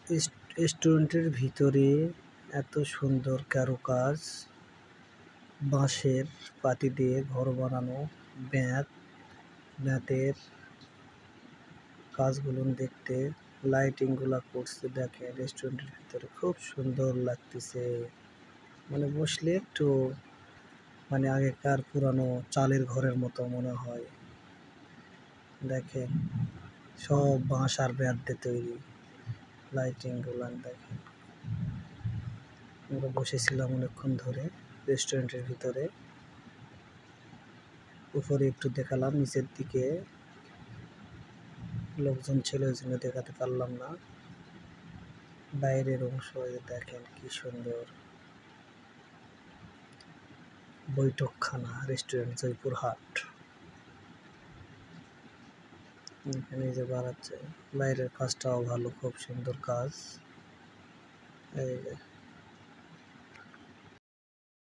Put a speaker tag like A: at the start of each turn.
A: রেস্টুরেন্টের ভিতরে এত সুন্দর কারুকাজ, বাঁশের পাতি দিয়ে ঘর বানানো, বেতের কাজগুলো দেখতে, লাইটিং গুলা করছে দেখেন। রেস্টুরেন্টের ভিতরে খুব সুন্দর লাগতেছে, মানে বসলে একটু মানে আগেকার পুরানো চালের ঘরের মতো মনে হয়। দেখেন সব বাঁশ আর বেত দিয়ে তৈরি। লাইটিং গুলা দেখেন। আমরা বসেছিলাম অনেকক্ষণ ধরে রেস্টুরেন্টের ভিতরে। উপরে একটু দেখালাম, নিচের দিকে লোকজন ছিল ওই জন্য দেখাতে পারলাম না। বাইরের অংশ দেখেন কি সুন্দর। বৈঠকখানা রেস্টুরেন্ট, জয়পুরহাট। এখানে যে বাড়াচ্ছে, বাইরের কাজটাও ভালো, খুব সুন্দর কাজ। এই